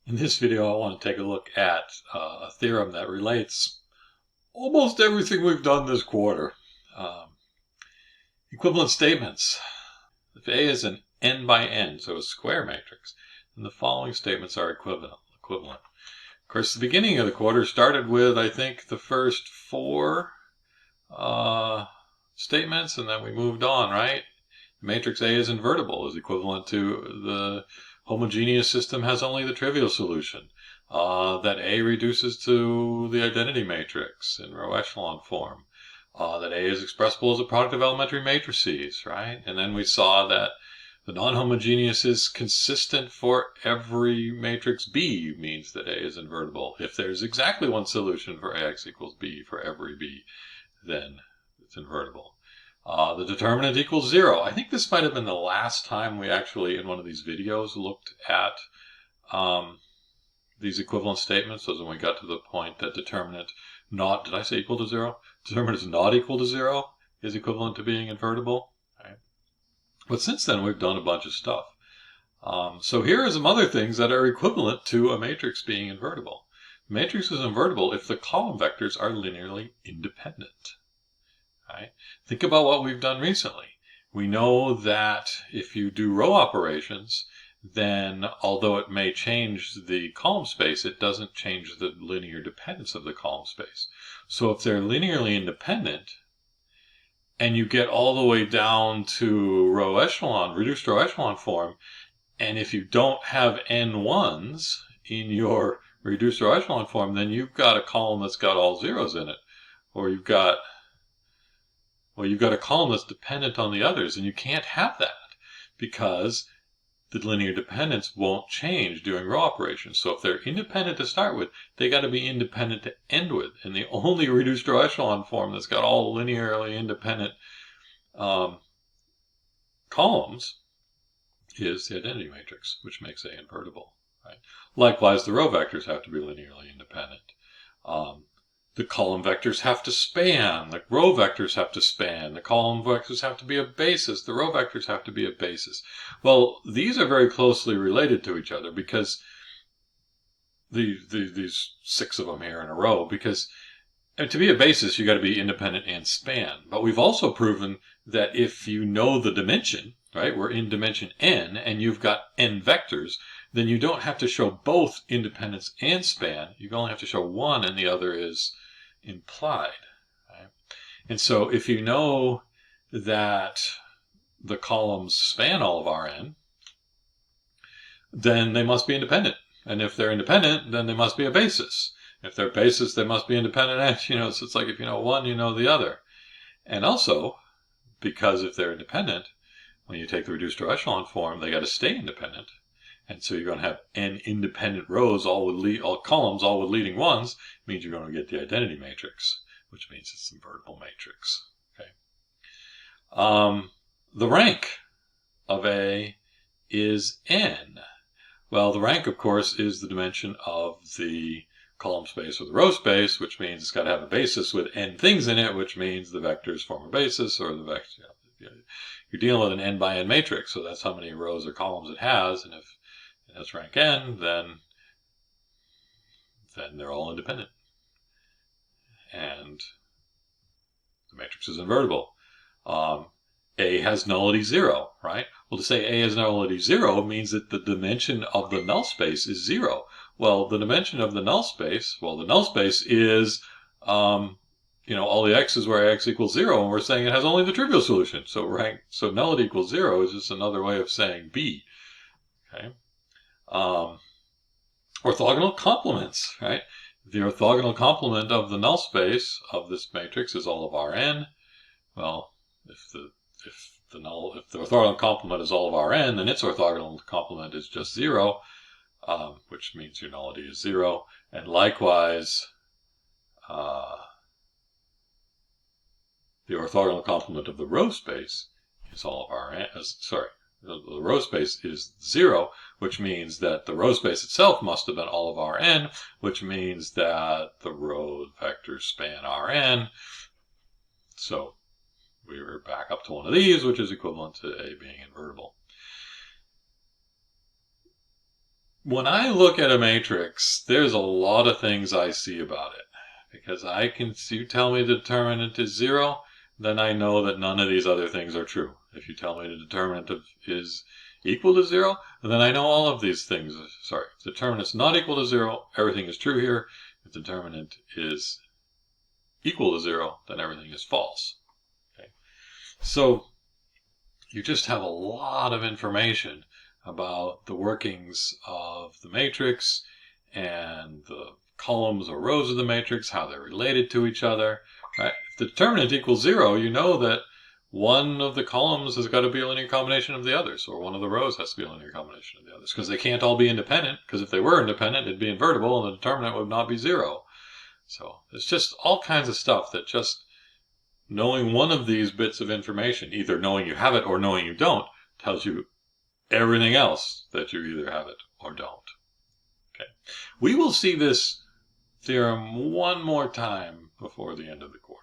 In this video, I want to take a look at a theorem that relates almost everything we've done this quarter. Equivalent statements. If A is an n by n, so a square matrix, then the following statements are equivalent. Of course, the beginning of the quarter started with, I think, the first four statements, and then we moved on, right? The matrix A is invertible, is equivalent to the homogeneous system has only the trivial solution. That A reduces to the identity matrix in row echelon form. That A is expressible as a product of elementary matrices, right? And then we saw that the non-homogeneous is consistent for every matrix B, means that A is invertible. If there's exactly one solution for AX equals B for every B, then it's invertible. The determinant equals 0. I think this might have been the last time we actually, in one of these videos, looked at these equivalent statements. So when we got to the point that determinant not, did I say equal to 0? Determinant is not equal to 0 is equivalent to being invertible. Right? But since then, we've done a bunch of stuff. So here are some other things that are equivalent to a matrix being invertible. The matrix is invertible if the column vectors are linearly independent. Right? Think about what we've done recently. We know that if you do row operations, then although it may change the column space, it doesn't change the linear dependence of the column space. So if they're linearly independent, and you get all the way down to row echelon, reduced row echelon form, and if you don't have n1s in your reduced row echelon form, then you've got a column that's got all zeros in it. Or you've got a column that's dependent on the others, and you can't have that because the linear dependence won't change during row operations. So if they're independent to start with, they got to be independent to end with. And the only reduced row echelon form that's got all linearly independent columns is the identity matrix, which makes A invertible. Right? Likewise, the row vectors have to be linearly independent. The column vectors have to span, the row vectors have to span, the column vectors have to be a basis, the row vectors have to be a basis. Well, these are very closely related to each other because these 6 of them here in a row, because to be a basis, you got to be independent and span. But we've also proven that if you know the dimension, right, we're in dimension n, and you've got n vectors, then you don't have to show both independence and span. You only have to show one, and the other is implied. Right? And so if you know that the columns span all of Rn, then they must be independent. And if they're independent, then they must be a basis. If they're basis, they must be independent. And, so it's like if you know one, you know the other. And also, because if they're independent, when you take the reduced row echelon form, they got to stay independent. And so you're going to have n independent rows, all columns, all with leading ones, means you're going to get the identity matrix, which means it's an invertible matrix. Okay. The rank of A is n. Well, the rank, of course, is the dimension of the column space or the row space, which means it's got to have a basis with n things in it, which means the vectors form a basis, or the vector. You're dealing with an n by n matrix, so that's how many rows or columns it has, and if it has rank n, then they're all independent. And the matrix is invertible. A has nullity 0, right? Well, to say A has nullity 0 means that the dimension of the null space is 0. Well, the dimension of the null space is, all the x's where x equals 0, and we're saying it has only the trivial solution. So nullity equals 0 is just another way of saying B. Okay. Orthogonal complements, right? The orthogonal complement of the null space of this matrix is all of Rn. Well, if the orthogonal complement is all of Rn, then its orthogonal complement is just 0, which means your nullity is 0. And likewise, the orthogonal complement of the row space is all of Rn. The row space is 0, which means that the row space itself must have been all of Rn, which means that the row vectors span Rn. So we're back up to one of these, which is equivalent to A being invertible. when I look at a matrix, there's a lot of things I see about it. Because you tell me the determinant is 0, then I know that none of these other things are true. If you tell me the determinant is equal to 0, then I know all of these things. Sorry, if the determinant's not equal to 0, everything is true here. If the determinant is equal to 0, then everything is false. Okay? So you just have a lot of information about the workings of the matrix and the columns or rows of the matrix, how they're related to each other. Right? If the determinant equals 0, you know that one of the columns has got to be a linear combination of the others, or one of the rows has to be a linear combination of the others, because they can't all be independent, because if they were independent, it'd be invertible, and the determinant would not be 0. So it's just all kinds of stuff that just knowing one of these bits of information, either knowing you have it or knowing you don't, tells you everything else that you either have it or don't. Okay. We will see this theorem one more time before the end of the quarter.